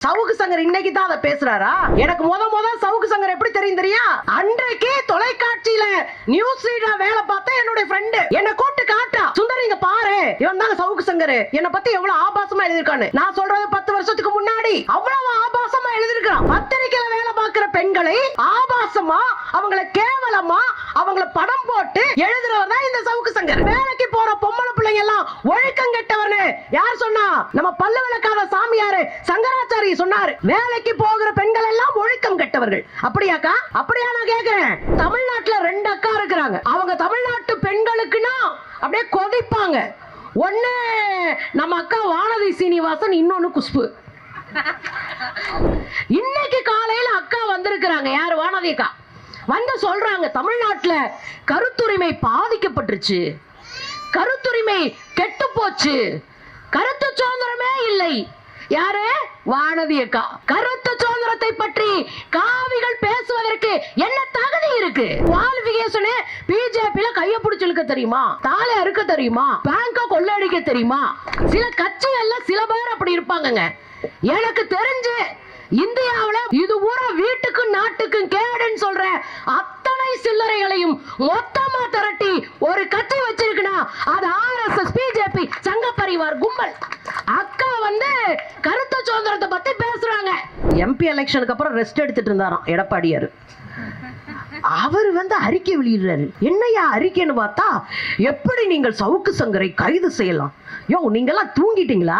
சவுக்கு சங்கர் இன்னைக்கு தான் அதை பேசுறாரா? எனக்கு முத சவுக்கு சங்கர் எப்படி தெரியும்? அன்றைக்கு தொலைக்காட்சியில நியூஸ் ரீடரா வேலை பார்த்த என்னுடைய ஃப்ரெண்ட் என்ன கூப்பிட்டு காட்டா, சுந்தர் இங்க பாரு, இவன் தாங்க சவுக்கு சங்கர், என்ன பத்தி எவ்வளவு ஆபாசமா எழுதிருக்கான்னு. நான் சொல்றது 10 வருஷத்துக்கு முன்னாடி அவ்வளவு ஆபாசமா எழுதிருக்கான். பத்திரிக்கையில வேலை பார்க்கிற பெண்களை ஆபாசமா, அவங்களை கேவலமா, அவங்கள படம் போட்டு எழுதுறவர் தான் இந்த சவுக்கு சங்கர். வேலைக்கு போற பொம்பளை பிள்ளைங்க எல்லாம் ஒழுக்கம் கெட்டவர்னு யார் சொன்னா? நம்ம பல்லு விளக்காத சாமியாரு சங்கராச்சாரி சொன்னாரு. வேலைக்கு போகிற பெண்கள் எல்லாம் ஒழுக்கம் கெட்டவர்கள். அப்படியாக்கா? அப்படியா நான் கேக்குறேன். தமிழ்நாட்டுல 2 அக்கா இருக்கிறாங்க. அவங்க தமிழ்நாட்டு பெண்களுக்குன்னா அப்படியே கொதிப்பாங்க. ஒண்ணு நம்ம அக்கா வானதி சீனிவாசன், இன்னொன்னு குஷ்பு. இன்னைக்கு காலையில அக்கா வந்திருக்கிறாங்க. யாரு? வானதி அக்கா வந்து சொல்றாங்க, தமிழ்நாட்டுல கருத்துரிமை பாதிக்கப்பட்டுருச்சு, கருத்துரிமை கெட்டு போச்சு, கருத்து சுதந்திரமே இல்லை. யாரு? வானதி அக்கா. கருத்து சுதந்திரத்தை பற்றி காவிகள் பேசுவதற்கு என்ன தகுதி இருக்கு? குவாலிஃபிகேஷன் பிஜேபில கைய பிடிச்சு இழுக்க தெரியுமா? தாலை அறுக்க தெரியுமா? பேங்க கொள்ளடிக்க தெரியுமா? சில கட்சிகள்ல சில பேர் அப்படி இருப்பாங்கங்க. எனக்கு தெரிஞ்சு இந்தியாவுல இது ஊர வீட்டுக்கு நாட்டுக்கு கேடுன்னு சொல்ற அத்தனை சில்லறைகளையும் மொத்தமா திரட்டி ஒரு கட்சி வச்சிருக்குன்னா அது ஆர்எஸ்எஸ், பிஜேபி, சங்க பரிவார் கும்பல். அக்கா வந்து கருத்து சுதந்திரத்தை பத்தி பேசுறாங்க. எம்பி எலெக்ஷனுக்கு அப்புறம் ரெஸ்ட் எடுத்துட்டு இருந்தாராம் எடப்பாடியார். அவர் வந்து அறிக்கை வெளியிடுறாரு. என்னையா அறிக்கைன்னு பார்த்தா, எப்படி நீங்கள் சவுக்கு சங்கரை கைது செய்யலாம்? யோ, நீங்கெல்லாம் தூங்கிட்டீங்களா?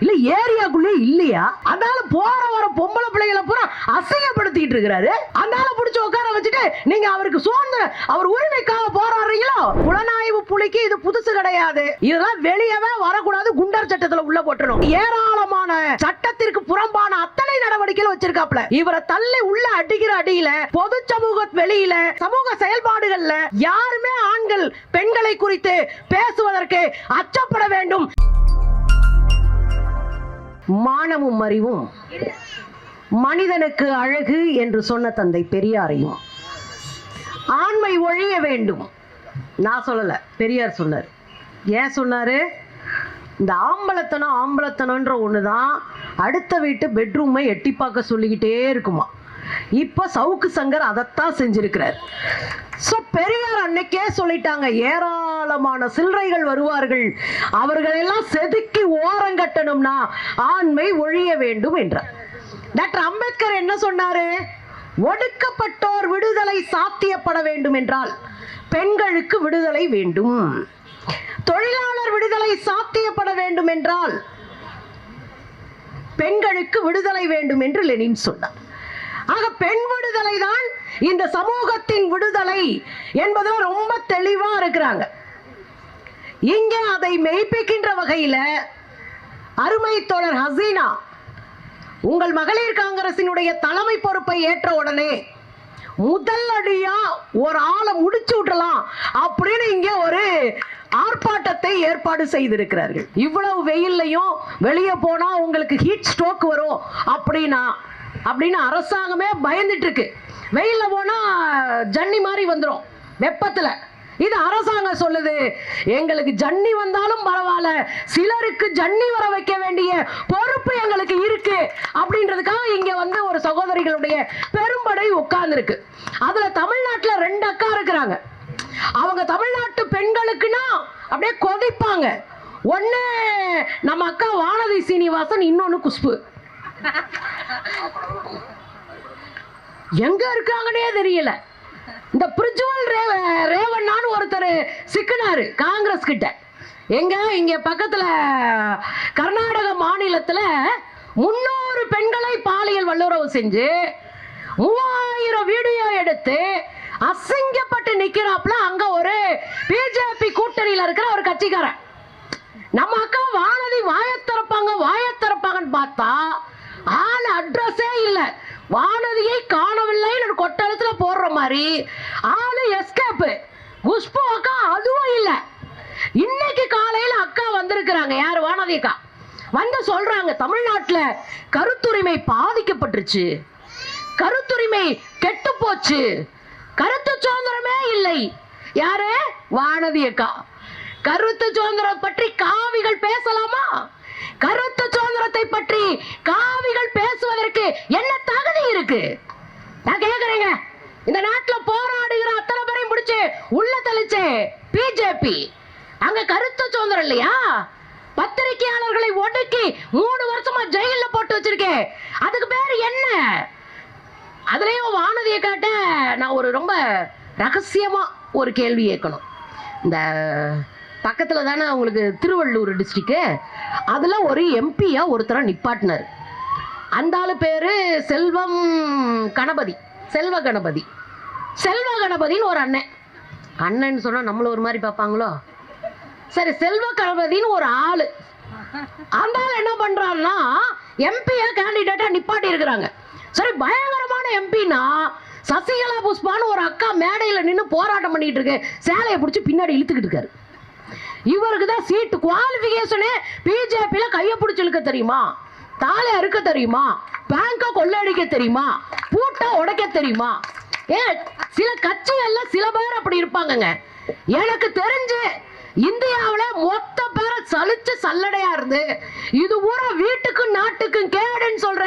இல்ல ஏரியாக்குள்ளே இல்லையா? அதனால போற வர பொம்பளை பிள்ளைகளை பூரா அசிங்கப்படுத்திட்டு இருக்கிறாரு. அதனால புடிச்சு உட்கார வச்சுட்டு நீங்க அவருக்கு சுதந்திர, அவர் உரிமைக்காக போராடுறீங்களோ? புலனாய்வு புலிக்கு இது புதுசு கிடையாது. இதெல்லாம் வெளியவே வரக்கூடாது, குண்டர் சட்டத்துல உள்ள போட்டணும். ஏராளமான சட்டத்திற்கு புறம்பான அத்தனை நடவடிக்கைகள் வச்சிருக்காப்ல. இவரை தள்ளி உள்ள அடிக்கிற அடியில பொது சமூக வெளியில சமூக செயல்பாடுகள்ல யாருமே ஆண்கள் பெண்களை குறித்து பேசுவதற்கு அச்சப்பட வேண்டும். மானமும் அறிவும் மனிதனுக்கு அழகு என்று சொன்ன தந்தை பெரியாரையும், ஆண்மை ஒழிய வேண்டும் நான் சொல்லல, பெரியார் சொன்னார். ஏன் சொன்னாரு? இந்த ஆம்பளத்தனம்ன்ற ஒண்ணுதான் அடுத்த வீட்டு பெட்ரூமை எட்டி பார்க்க சொல்லிக்கிட்டே இருக்குமா. இப்ப சவுக்கு சங்கர் அதைத்தான் செஞ்சிருக்கிறார். பெரியார் அன்னைக்கே சொல்லிட்டாங்க, ஏராளமான சில்லறைகள் வருவார்கள், அவர்கள் எல்லாம் செதுக்கி ஓரங்கட்டணும்னா ஆண்மை ஒழிய வேண்டும் என்றார். டாக்டர் அம்பேத்கர் என்ன சொன்னாரு? ஒடுக்கப்பட்டோர் விடுதலை சாத்தியப்பட வேண்டும் என்றால் பெண்களுக்கு விடுதலை வேண்டும், தொழிலாளர் விடுதலை சாத்தியப்பட வேண்டும் என்றால் பெண்களுக்கு விடுதலை வேண்டும் என்று லெனின் சொன்னார். ஆக பெண் விடுதலை தான் இந்த சமூகத்தின் விடுதலை என்பதுல ரொம்ப தெளிவா இருக்கிறாங்க. இங்க அதை மெய்ப்பிக்கின்ற வகையில அருமை தோழர் ஹசீனா, உங்கள் மகளிர் காங்கிரசினுடைய தலைமை பொறுப்பை ஏற்ற உடனே முதல் அடியா ஒரு ஆளை முடிச்சு விட்டுலாம் அப்படின்னு இங்க ஒரு ஆர்ப்பாட்டத்தை ஏற்பாடு செய்திருக்கிறார்கள். இவ்வளவு வெயில்லையும் வெளியே போனா உங்களுக்கு ஹீட் ஸ்ட்ரோக் வரும் அப்படின்னு அரசாங்கமே பயந்துட்டு இருக்கு. வெயில்ல போனா ஜன்னி மாதிரி வந்துடும் வெப்பத்துல. இது அரசாங்கம் சொல்லுது, எங்களுக்கு ஜன்னி வந்தாலும் பரவாயில்ல, சிலருக்கு ஜன்னி வர வைக்க வேண்டிய பொறுப்பு எங்களுக்கு இருக்கு அப்படின்றதுக்காக இங்க வந்து ஒரு சகோதரிகளுடைய பெரும்படை உட்கார்ந்து இருக்கு. அதுல தமிழ்நாட்டுல 2 அக்கா இருக்கிறாங்க. அவங்க தமிழ்நாட்டு பெண்களுக்குன்னா அப்படியே கொதிப்பாங்க. ஒண்ணு நம்ம அக்கா வானதி சீனிவாசன், இன்னொன்னு குஷ்பு. எங்க இருக்காங்கன்னே தெரியல. இந்த பிரிஜுவல் ரேவண்ணான்னு ஒருத்தர் சிக்கினாரு காங்கிரஸ் கிட்ட. இங்க பக்கத்துல கர்நாடக மாநிலத்துல 300 பெண்களை பாலியல் வல்லுறவு செஞ்சு 3000 வீடியோ எடுத்து அசிங்கப்பட்டு நிக்கிறாப்ல. அங்க ஒரு பிஜேபி கூட்டணியில இருக்கிற ஒரு கட்சிக்காரன். நம்ம அக்கா வானதி வாயத்திறப்பாங்கன்னு பார்த்தா ஆள் அட்ரஸே இல்ல. வானதியை காணவில்லை கொட்டளத்துல போடுற மாதிரி ஆளு எஸ்கேப். குஷ்பு அக்கா அதுவும் இல்ல. இன்னைக்கு காலையில அக்கா வந்திருக்கிறாங்க. யாரு? வானதி அக்கா வந்து சொல்றாங்க, தமிழ்நாட்டுல கருத்துரிமை பாதிக்கப்பட்டுருச்சு, கருத்துரிமை கெட்டு போச்சு, கருத்து சுதந்திரமே இல்லை. யாரு? வானதி அக்கா. கருத்து சுதந்திரம் பற்றி காவிகள் பேசலாமா? கருத்து சுதந்திரத்தை பற்றி காவிகள் பேசுவதற்கு என்ன தகுதி இருக்கு? நான் கேக்குறேங்க. இந்த நாட்டில் போராடுகிற அத்தனை பேரையும் பிடிச்சு உள்ள தெளிச்சே பிஜேபி. அங்க கருத்து சுதந்திரம் இல்லையா? பத்திரிகையாளர்களை ஒடுக்கி 3 வருஷமா ஜெயில போட்டு வச்சிருக்கேன். அதுக்கு பேர் என்ன? அதுலயும் வானதியை காட்ட நான் ஒரு ரொம்ப ரகசியமா ஒரு கேள்வி கேட்கணும். இந்த பக்கத்துல தானே உங்களுக்கு திருவள்ளூர் டிஸ்ட்ரிக்ட், அதுல ஒரு எம்பியா ஒருத்தர நிப்பாட்டினார். அந்த ஆளு பேரு செல்வம் கணபதி, செல்வ கணபதி. செல்வ கணபதின்னு ஒரு அண்ணன் சொன்னா நம்மள ஒரு மாதிரி பார்ப்பாங்களோ. சரி, செல்வ கணபதின்னு ஒரு ஆளு. அந்த ஆள் என்ன பண்றாருன்னா எம்பியா கேண்டிடேட்டா நிப்பாட்டி இருக்கிறாங்க. சரி, பயங்கரமான எம்பினா சசிகலா புஷ்பான்னு ஒரு அக்கா மேடையில் நின்று போராட்டம் பண்ணிட்டு இருக்கு, சேலையை பிடிச்சி பின்னாடி இழுத்துக்கிட்டு இருக்காரு. இவருக்கு தான் சீட்டு குவாலிஃபிகேஷனே பிஜேபியில கையை பிடிச்சி இழுக்க தெரியுமா, தாலை அறுக்க தெரியுமா, பேங்க கொள்ளடிக்க தெரியுமா, பூட்டை உடைக்க தெரியுமா? சில கட்சிகள்ல சில பேர் அப்படி இருப்பாங்கங்க. எனக்கு தெரிஞ்சு இந்தியாவில மொத்த பேரை சலிச்சு சல்லடையா இருந்து இது ஊரா வீட்டுக்கும் நாட்டுக்கும் கேடுன்னு சொல்ற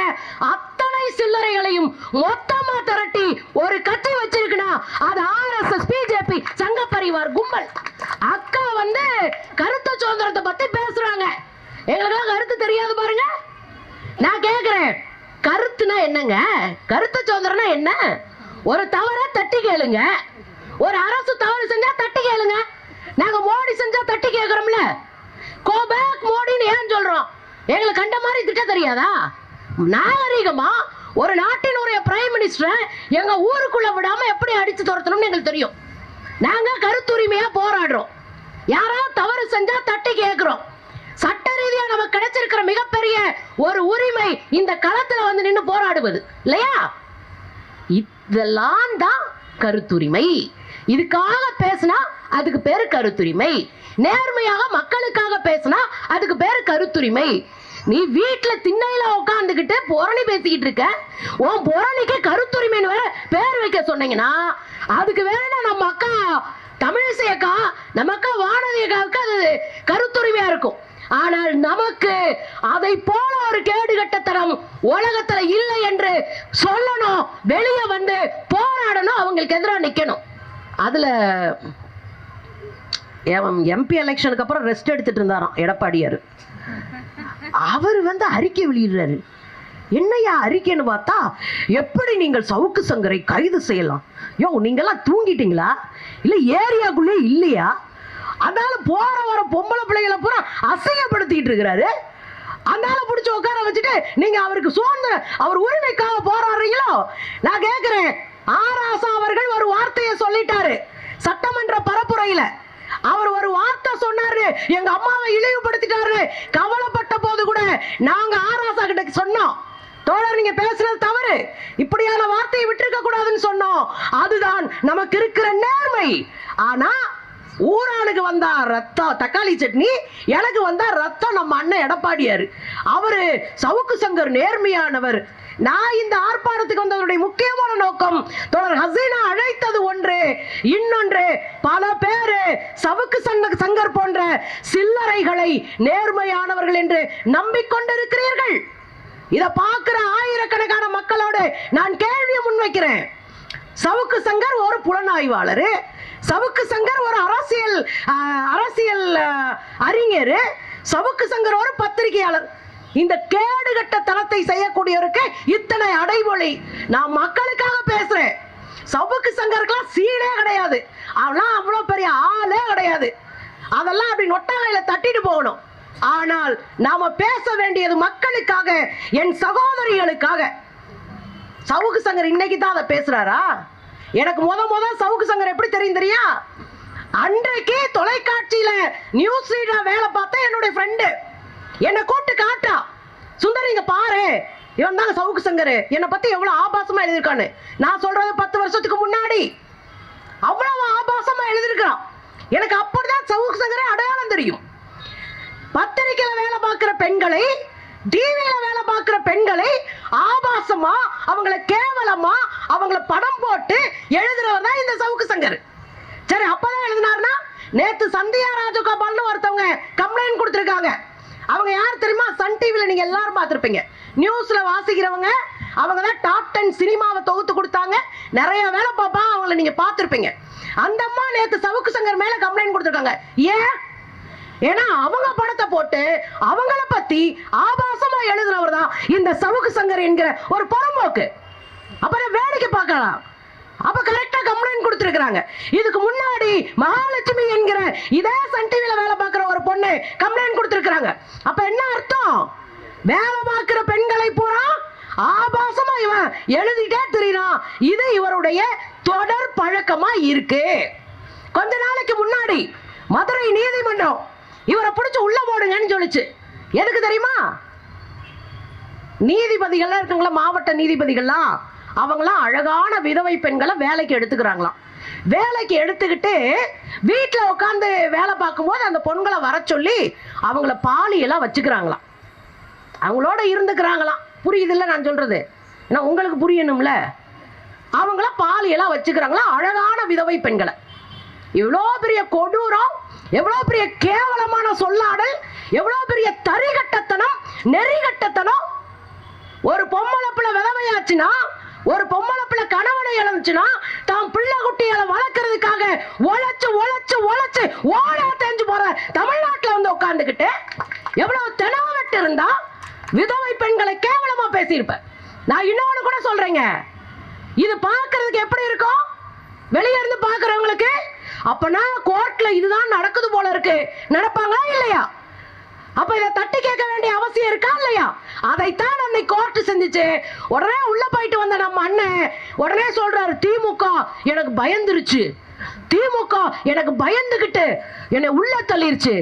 அத்தனை சில்லறைகளையும் மொத்தமா திரட்டி ஒரு கட்சி வச்சிருக்குன்னா அது RSS, பிஜேபி, சங்க பரிவார் கும்பல். அக்கா வந்து கருத்து சுதந்திரத்தை பத்தி பேசுறாங்க. எங்களுக்கு கருத்து தெரியாது பாருங்க. நான் கேக்குறேன், கருத்துனா என்னங்க? கருத்து சுதந்திரம்னா என்ன? ஒரு தவறை தட்டி கேளுங்க. ஒரு அரசு தவறு செஞ்சா தட்டி கேளுங்க. நாங்க மோடி செஞ்சா தட்டி கேக்குறோம்ல. கோ பேக் மோடின்னு ஏன் சொல்றோம்? எங்களுக்கு கண்ட மாதிரி திட்ட தெரியாதா? நாகரிகமா ஒரு நாட்டினுடைய பிரைம் மினிஸ்டர் எங்க ஊருக்குள்ள விடாம எப்படி அடிச்சு துரத்தணும்னு எங்களுக்கு தெரியும். நாங்க கருத்துரிமையா போராடுறோம். யாராவது தவறு செஞ்சா தட்டி கேட்கிறோம். சட்ட ரீதியா நமக்கு கிடைச்சிருக்கிற மிகப்பெரிய ஒரு உரிமை இந்த களத்துல வந்து நின்று போராடுவது இல்லையா? இதெல்லாம் தான் கருத்துரிமை. இதுக்காக பேசினா அதுக்கு பேரு கருத்துரிமை. நேர்மையாக மக்களுக்காக பேசினா அதுக்கு பேரு கருத்துரிமை. நீ வீட்டுல திண்ணையில உட்காந்துக்கிட்டு புரணி பேசிக்கிட்டு இருக்க, உன் புரணிக்கு கருத்துரிமைன்னு வேற பேர் வைக்க சொன்னீங்கன்னா அதுக்கு வேணா நம்ம அக்கா தமிழிசை அக்கா, நம்ம அக்கா வானதி அக்காவுக்கு அது கருத்துரிமையா இருக்கும். ஆனால் நமக்கு அதை போல ஒரு கேடுகட்டத்தனம் உலகத்துல இல்லை என்று சொல்லணும். வெளியே வந்து போராடணும், அவங்களுக்கு எதிராக நிக்கணும். அதுல எம்பி எலெக்ஷனுக்கு அப்புறம் ரெஸ்ட் எடுத்துட்டு இருந்தாராம் எடப்பாடியார். அவர் வந்து அறிக்கை வெளியிடுறாரு. என்னையா அறிக்கைன்னு பார்த்தா, எப்படி நீங்கள் சவுக்கு சங்கரை கைது செய்யலாம்? யோ, நீங்கெல்லாம் தூங்கிட்டீங்களா? இல்ல ஏரியாக்குள்ளே இல்லையா? அதனால போற வர பொம்பளை பிள்ளைகளை பூரா அசிங்கப்படுத்திட்டு இருக்கிறாரு. அதனால பிடிச்சி உட்கார வச்சுட்டு நீங்க அவருக்கு சுதந்திர அவர் உரிமைக்காக போராடுறீங்களோ? நான் கேட்கிறேன், ஆராசா அவர்கள் ஒரு வார்த்தையை சொல்லிட்டாரு சட்டமன்ற பரப்புரையில. அவர் ஒரு வார்த்தை சொன்னாரு, எங்க அம்மாவை இழிவுபடுத்திட்டாரு. கவலைப்பட்ட போது கூட நாங்க ஆராசா கிட்ட சொன்னோம், தோழர் நீங்க பேசுறது தவறு, இப்படியான வார்த்தையை விட்டுருக்க கூடாதுன்னு சொன்னோம். அதுதான் நமக்கு இருக்கிற நேர்மை. ஆனா ஊராளுக்கு வந்தா ரத்தம் தக்காளி சட்னி, எனக்கு வந்தா ரத்தம் நம்ம அண்ணன் எடப்பாடியார். அவரு சவுக்கு சங்கர் நேர்மையானவர். நான் இந்த ஆர்ப்பாட்டத்துக்கு வந்ததனுடைய முக்கியமான நோக்கம், தொடர் ஹசீனா அழைத்தது ஒன்று, இன்னொன்று பல பேரு சவுக்கு சங்கர் போன்ற சில்லறைகளை நேர்மையானவர்கள் என்று நம்பிக்கொண்டிருக்கிறீர்கள். இத பார்க்கிற ஆயிரக்கணக்கான மக்களோடு நான் கேள்வியை முன்வைக்கிறேன். சவுக்கு சங்கர் ஒரு புலனாய்வாளர், சவுக்கு சங்கர் ஒரு அரசியல் அறிஞர், சவுக்கு சங்கர் ஒரு பத்திரிகையாளர். இந்த கேடுகட்ட தளத்தை செய்யக்கூடியவருக்கு இத்தனை அடைமொழி. நான் மக்களுக்காக பேசுறேன். சவுக்கு சங்கருக்கெல்லாம் சீனே கிடையாது, அவெல்லாம் அவ்வளவு பெரிய ஆளே கிடையாது. அதெல்லாம் அப்படி நொட்டாலையில தட்டிட்டு போகணும். ஆனால் நாம பேச வேண்டியது மக்களுக்காக, என் சகோதரிகளுக்காக. சவுக்கு சங்கர் இன்னைக்கு தான் அதை பேசுறாரா? எனக்கு முத சவுக்கு சங்கர் எப்படி தெரியா? அன்றைக்கு தொலைக்காட்சியில நியூஸ் ரீடரா வேலை பார்த்த என்னுடைய ஃப்ரெண்டு என்னை கூப்பிட்டு காட்டா, சுந்தர் இங்க பாரு, இவன் தாங்க சவுக்கு சங்கர், என்னை பத்தி எவ்வளவு ஆபாசமா எழுதியிருக்கான்னு. நான் சொல்றது 10 வருஷத்துக்கு முன்னாடி அவ்வளவு ஆபாசமா எழுதியிருக்கான். எனக்கு அப்படிதான் சவுக்கு சங்கரை அடையாளம் தெரியும். பத்திரிகையில வேலை பார்க்கிற பெண்களை, டிவியில வேலை பார்க்கிற பெண்களை ஆபாசமா, அவங்களை கேவலமா, அவங்களை படம் போட்டு எழுதுறவர் தான் இந்த சவுக்கு சங்கர். சரி, அப்பதான் எழுதினார்னா, நேத்து சந்தியா ராஜகோபால்னு ஒருத்தவங்க கம்ப்ளைண்ட் கொடுத்திருக்காங்க. அவங்க யார் தெரியுமா? சன் டிவில நீங்க எல்லாரும் பார்த்திருப்பீங்க, நியூஸ்ல வாசிக்கிறவங்க. அவங்க தான் டாப் 10 சினிமாவை தொகுத்து கொடுத்தாங்க, நிறைய வேலை பார்ப்பா, அவங்கள நீங்க பார்த்திருப்பீங்க. அந்த அம்மா நேத்து சவுக்கு சங்கர் மேல கம்ப்ளைண்ட் கொடுத்திருக்காங்க. ஏன்? ஏன்னா அவங்க படத்தை போட்டு அவங்கள பத்தி ஆபாசமா எழுதுனவர் தான் இந்த சவுக்கு சங்கர் என்கிற ஒரு புறம்போக்கு. அப்புறம் வேடிக்கை பார்க்கலாம். அப்ப கரெக்டா கம்ப்ளைண்ட் கொடுத்திருக்காங்க. இதுக்கு முன்னாடி மகாலட்சுமி என்கிற இதே சன் டிவில வேலை பார்க்கிற ஒரு பொண்ணு கம்ப்ளைண்ட் கொடுத்திருக்காங்க. அப்ப என்ன அர்த்தம்? வேலை பார்க்கிற பெண்களை பூரா ஆபாசமா இவன் எழுதிட்டே தெரியும். இது இவருடைய தொடர் பழக்கமா இருக்கு. கொஞ்ச நாளைக்கு முன்னாடி மதுரை நீதிமன்றம் இவரை பிடிச்சு உள்ள போடுங்கன்னு சொல்லிச்சு. எதுக்கு தெரியுமா? நீதிபதிகள்லாம் இருக்காங்களா, மாவட்ட நீதிபதிகள்லாம், அவங்களாம் அழகான விதவை பெண்களை வேலைக்கு எடுத்துக்கிறாங்களாம். வேலைக்கு எடுத்துக்கிட்டு வீட்டில் உட்காந்து வேலை பார்க்கும்போது அந்த பொண்களை வர சொல்லி அவங்கள பாலியெல்லாம் வச்சுக்கிறாங்களாம், அவங்களோட இருந்துக்கிறாங்களாம். புரியுதுல்ல நான் சொல்றது? ஏன்னா உங்களுக்கு புரியணும்ல. அவங்கள பாலியெல்லாம் வச்சுக்கிறாங்களா, அழகான விதவை பெண்களை. எவ்வளோ பெரிய கொடூரம், எவ்வளோ பெரிய கேவலமான சொல்லாடல், எவ்வளோ பெரிய தரிகட்டத்தனம், நெறிகட்டத்தனம். ஒரு பொம்பளை பிள்ளை விதவையாச்சுன்னா, ஒரு பொம்பளை பிள்ளை கணவனை இழந்துச்சுன்னா, தாம் பிள்ளை குட்டிகளை வளர்க்கறதுக்காக உழைச்சு உழைச்சு உழைச்சு ஓட தெரிஞ்சு போற தமிழ்நாட்டில் வந்து உட்கார்ந்துக்கிட்டு எவ்வளவு தெனாவட்டு இருந்தா விதவை பெண்களை கேவலமா பேசியிருப்பேன். நான் இன்னொன்னு கூட சொல்றேங்க, இது பார்க்கறதுக்கு எப்படி இருக்கும் வெளியே இருந்து பார்க்கறவங்களுக்கு? அப்பனா கோர்ட்ல இதுதான் நடக்குது போல இருக்கு நடப்பாங்களா இல்லையா? அப்ப இதை தட்டி கேட்க வேண்டிய அவசியம் இருக்கா இல்லையா? அதைத்தான் அன்னைக்கு கோர்ட் செஞ்சுச்சு. உடனே உள்ள போயிட்டு வந்த நம்ம அண்ணன் உடனே சொல்றாரு, திமுக எனக்கு பயந்துருச்சு, திமுக எனக்கு பயந்துகிட்டு என்னை உள்ள தள்ளிருச்சு.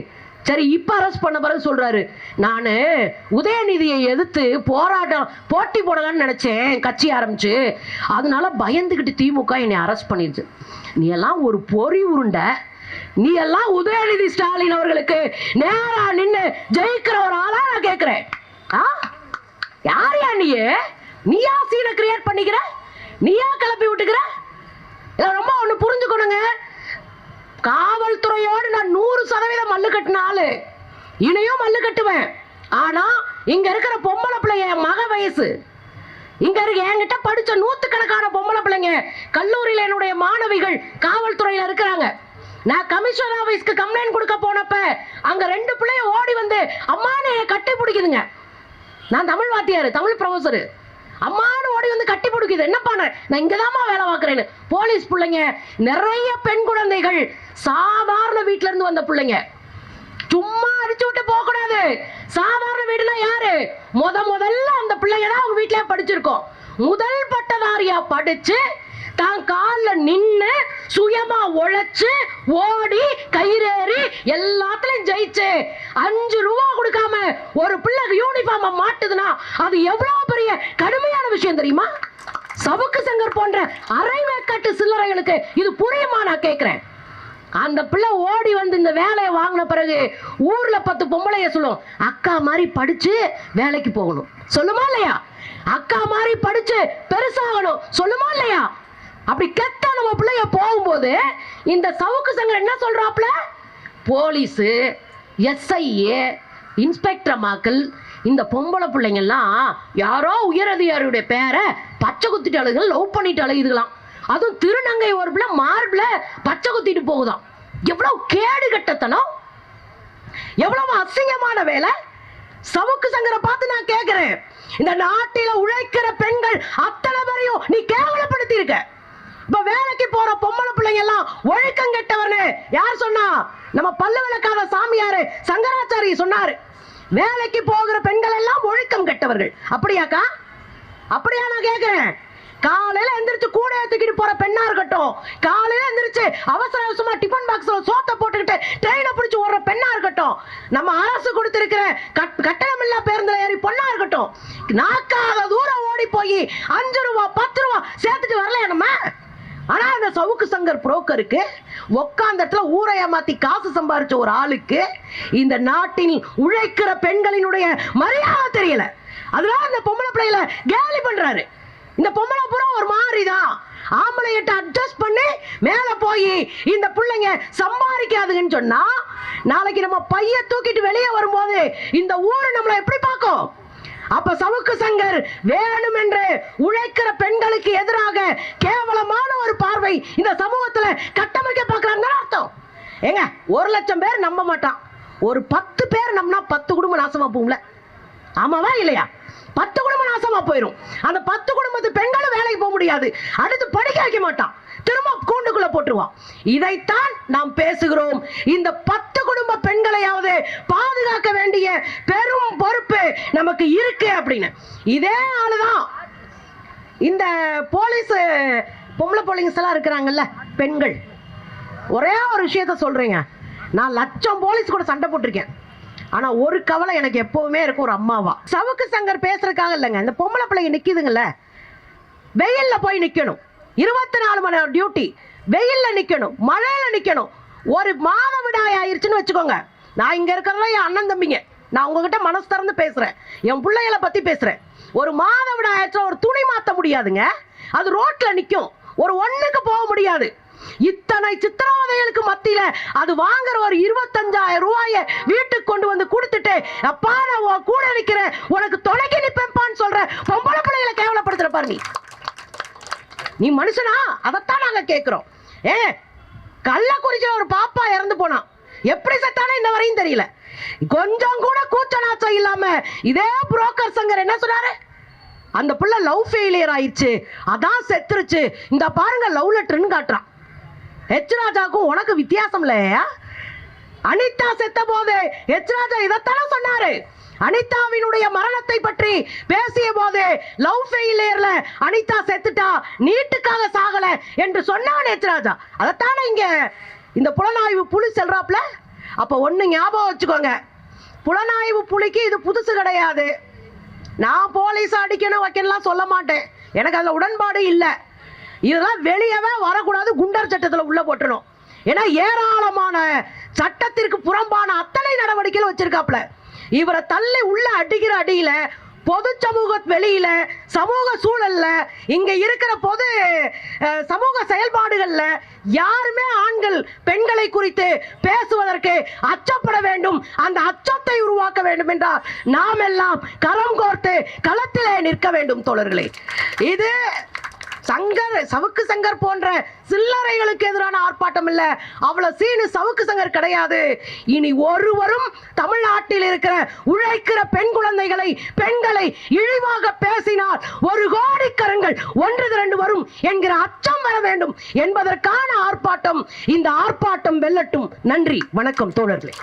சரி, இப்ப அரெஸ்ட் பண்ண பிறகு சொல்றாரு, நானு உதயநிதியை எதிர்த்து போட்டி போடலான்னு நினைச்சேன் கட்சி ஆரம்பிச்சு, அதனால பயந்துகிட்டு திமுக என்னை அரெஸ்ட் பண்ணிருச்சு. நீ எல்லாம் ஒரு பொறி உருண்ட, நீ எல்லாம் உதயநிதி ஸ்டாலின் அவர்களுக்கு நேரா நின்னு ஜெயிக்கிற ஒரு ஆளா நான் கேட்கிறேன். யாரையா நீயா சீனை கிரியேட் பண்ணிக்கிற, நீயா கிளப்பி விட்டுக்கிற? ரொம்ப ஒண்ணு புரிஞ்சுக்கணுங்க, காவல்துறையோடு நான் 100% மல்லு கட்டின ஆளு, இனியும் மல்லு கட்டுவேன். ஆனா இங்க இருக்கிற பொம்பளை பிள்ளைங்க மக வயசு, இங்க இருக்க என்கிட்ட படிச்ச 100கணக்கான பொம்பளை பிள்ளைங்க கல்லூரியில என்னுடைய மாணவிகள் காவல்துறையில இருக்கிறாங்க. நான் கமிஷனர் ஆபீஸ்க்கு கம்ப்ளைண்ட் கொடுக்க போனப்ப அங்க 2 பிள்ளைய ஓடி வந்து அம்மானு கட்டி பிடிக்குதுங்க. நான் தமிழ் வாத்தியாரு, தமிழ் ப்ரொஃபசரு. அம்மானு ஓடி வந்து கட்டி பிடிக்குது. என்ன பண்ண, நான் இங்கதாம்மா வேலை பார்க்கிறேன்னு. போலீஸ் பிள்ளைங்க, நிறைய பெண் குழந்தைகள், சாதாரண வீட்டுல இருந்து வந்த பிள்ளைங்க. சும்மா அடிச்சு விட்டு போக கூடாது. சாதாரண வீடுனா யாரு? முதல்ல அந்த பிள்ளைங்க தான் அவங்க வீட்டிலே படிச்சிருக்கோம். முதல் பட்டதாரியா படிச்சு தான் கால்ல நின்னு சுயமா உழைச்சு ஓடி கயிறேறி எல்லாத்துலயும் ஜெயிச்சு 5 ரூபா கொடுக்காம ஒரு பிள்ளைக்கு யூனிஃபார்ம் மாட்டுதுன்னா அது எவ்வளவு பெரிய கடுமையான விஷயம் தெரியுமா? சவுக்கு சங்கர் போன்ற அரைவேக்காட்டு சில்லறைகளுக்கு இது புரியுமா நான் கேட்கிறேன். அந்த பிள்ளை ஓடி வந்து இந்த வேலையை வாங்கின பிறகு ஊர்ல 10 பொம்பளைய சொல்லும், அக்கா மாதிரி படிச்சு வேலைக்கு போகணும் சொல்லுமா இல்லையா? அக்கா மாதிரி படிச்சு பெருசாகணும் சொல்லுமா இல்லையா? அப்படி கெட்ட நம்ம பிள்ளைய போகும்போது இந்த சவுக்கு சங்கர் என்ன சொல்றாப்ல, போலீஸ், எஸ்ஐஏ, இன்ஸ்பெக்டர் மாக்கள், இந்த பொம்பளை பிள்ளைங்கெல்லாம் யாரோ உயரதிகாரியுடைய பேரை பச்சை குத்திட்டு அழுகுகள், லவ் பண்ணிட்டு அழுகுதுலாம். அதுவும் திருநங்கை ஒரு பிள்ளை மார்பிள பச்சை குத்திட்டு போகுதாம். எவ்வளவு கேடு கட்டத்தனம், எவ்வளவு அசிங்கமான வேலை. சவுக்கு சங்கரை பார்த்து நான் கேட்கிறேன், இந்த நாட்டில உழைக்கிற பெண்கள் அத்தனை பேரையும் நீ கேவலப்படுத்தி இருக்க. இப்ப வேலைக்கு போற பொம்பளை பிள்ளைங்க எல்லாம் ஒழுக்கம் கெட்டவர்னு யார் சொன்னா? நம்ம பல்லு விளக்காத சாமியாரு சங்கராச்சாரி சொன்னாரு. வேலைக்கு போகிற பெண்கள் எல்லாம் ஒழுக்கம் கெட்டவர்கள். அப்படியாக்கா? அப்படியா நான் கேட்கிறேன். காலையில எந்திரிச்சு கூட தூக்கிட்டு போற பெண்ணா இருக்கட்டும், காலையில எந்திரிச்சு அவசர அவசரமா டிபன் பாக்ஸ்ல சோத்த போட்டுக்கிட்டு ட்ரெயினை பிடிச்சு ஓடுற பெண்ணா இருக்கட்டும், நம்ம அரசு கொடுத்திருக்கிற கட்டணம் இல்லா பேருந்துல ஏறி பொண்ணா இருக்கட்டும், நாக்காத தூரம் ஓடி போய் 5 ரூபா 10 ரூபா சேர்த்துட்டு வரலையா நம்ம? ஆனா இந்த சவுக்கு சங்கர் புரோக்கருக்கு உட்கார்ந்த இடத்துல ஊரை ஏமாத்தி காசு சம்பாரிச்ச ஒரு ஆளுக்கு இந்த நாட்டில் உழைக்கிற பெண்களினுடைய மரியாதை தெரியல. அதனால இந்த பொம்பளை பிள்ளைகளை கேலி பண்றாரு. இந்த பொம்பளை பூரா ஒரு மாதிரிதான். ஆம்பளைகிட்ட அட்ஜஸ்ட் பண்ணி மேல போய் இந்த பிள்ளைங்க சம்பாதிக்காதுன்னு சொன்னா நாளைக்கு நம்ம பைய தூக்கிட்டு வெளியே வரும்போது இந்த ஊரு நம்மளை எப்படி பார்க்கும்? அப்ப சவுக்கு சங்கர் வேணுமென்று உழைக்கிற பெண்களுக்கு எதிராக கேவலமான ஒரு பார்வை இந்த சமூகத்துல கட்டமைக்க பார்க்கறாங்க அர்த்தம். ஏங்க 1,00,000 பேர் நம்ப மாட்டான், ஒரு 10 பேர் நம்பினா 10 குடும்பம் நாசமா போகும்ல. ஆமாவா இல்லையா? 10 குடும்பம் நாசமா போயிடும். அந்த 10 குடும்பத்து பெண்களும் வேலைக்கு போக முடியாது, அடுத்து படிக்க வைக்க மாட்டான், திரும்ப கூண்டுக்குள்ள போட்டுருவான். இதைத்தான் நாம் பேசுகிறோம். இந்த 10 குடும்ப பெண்களையாவது பாதுகாக்க வேண்டிய பெரும் பொறுப்பு நமக்கு இருக்கு அப்படின்னு. இதே ஆளுதான் இந்த போலீஸ் பொம்பளை போலீஸ் எல்லாம் இருக்கிறாங்கல்ல பெண்கள். ஒரே ஒரு விஷயத்த சொல்றேங்க, நான் 1,00,000 போலீஸ் கூட சண்டை போட்டிருக்கேன். ஆனா ஒரு கவலை எனக்கு எப்பவுமே இருக்கும், ஒரு அம்மாவா. சவுக்கு சங்கர் பேசுறதுக்காக இல்லைங்க, இந்த பொம்பளை பிள்ளைங்க நிக்குதுங்கல்ல, வெயில்ல போய் நிக்கணும், 24 மணி நேரம் டியூட்டி, வெயில்ல நிக்கணும், மழையில நிக்கணும். ஒரு மாதவிடாய் ஆயிருச்சுன்னு வச்சுக்கோங்க, நான் இங்க இருக்கிறதெல்லாம் என் அண்ணன் தம்பிங்க, நான் உங்ககிட்ட மனசு திறந்து பேசுறேன், என் பிள்ளைகளை பத்தி பேசுறேன். ஒரு மாதவிடாய் ஆயிடுச்சுன்னா ஒரு துணி மாத்த முடியாதுங்க, அது ரோட்ல நிக்கும், ஒரு ஒண்ணுக்கு போக முடியாது. இத்தனை சித்திரவதைகளுக்கு மத்தியில அது வாங்குற ஒரு 25,000 ரூபாய வீட்டுக்கு கொண்டு வந்து கொடுத்துட்டு, அப்பா நான் கூட நிக்கிறேன், உனக்கு துணைக்கு நிப்பேன்பான்னு சொல்ற பொம்பளை பிள்ளைகளை கேவலப்படுத்துற பாரு. நீ மனுஷனா? அதைத்தான் நாங்க கேட்கிறோம். கள்ளக்குறிச்சியில ஒரு பாப்பா இறந்து போனான், எப்படி செத்தானே இன்ன வரையும் தெரியல. கொஞ்சம் கூட கூச்ச நாச்சம் இல்லாம இதே புரோக்கர் சங்கர் என்ன சொன்னாரு, அந்த பிள்ளை லவ் ஃபெயிலியர் ஆயிடுச்சு, அதான் செத்துருச்சு, இந்த பாருங்க லவ் லெட்டர்னு காட்டுறான். எச் ராஜாக்கும் உனக்கு வித்தியாசம் இல்லையா? அனிதா செத்த போது எச் ராஜா இதைத்தானே சொன்னாரு. அனிதாவினுடைய மரணத்தை பற்றி பேசிய போது லவ் ஃபெயிலியர்ல அனிதா செத்துட்டா, நீட்டுக்காக சாகல என்று சொன்னான் எச் ராஜா. அதைத்தானே இங்க இந்த புலனாய்வு புலி செல்றாப்ல. அப்ப ஒண்ணு ஞாபகம் வச்சுக்கோங்க, புலனாய்வு புலிக்கு இது புதுசு கிடையாது. நான் போலீஸ் அடிக்கணும் வைக்கலாம் சொல்ல மாட்டேன், எனக்கு அதுல உடன்பாடு இல்லை. இதெல்லாம் வெளியவே வரக்கூடாது, குண்டர் சட்டத்தில் உள்ள போட்டணும். ஏன்னா ஏராளமான சட்டத்திற்கு புறம்பான அத்தனை நடவடிக்கைகள் வச்சிருக்காப்ல. இவரை தள்ளி உள்ள அடிக்கிற அடியில பொது சமூக வெளியில சமூக சூழல்ல இங்க இருக்கிற பொது சமூக செயல்பாடுகள்ல யாருமே ஆண்கள் பெண்களை குறித்து பேசுவதற்கு அச்சப்பட வேண்டும். அந்த அச்சத்தை உருவாக்க வேண்டும் என்றால் நாம் எல்லாம் கரம் கோர்த்து களத்திலே நிற்க வேண்டும் தோழர்களே. இது சவுக்கு சங்கர் போன்ற சில்லறைகளுக்கு எதிரான ஆர்ப்பாட்டம் இல்ல, அவ்வளவு சீனு சவுக்கு சங்கர் கிடையாது. இனி ஒருவரும் தமிழ்நாட்டில் இருக்கிற உழைக்கிற பெண் குழந்தைகளை பெண்களை இழிவாக பேசினால் 1 கோடி கரங்கள் ஒன்று திரண்டு வரும் என்கிற அச்சம் வர வேண்டும் என்பதற்கான ஆர்ப்பாட்டம். இந்த ஆர்ப்பாட்டம் வெல்லட்டும். நன்றி, வணக்கம் தோழர்களே.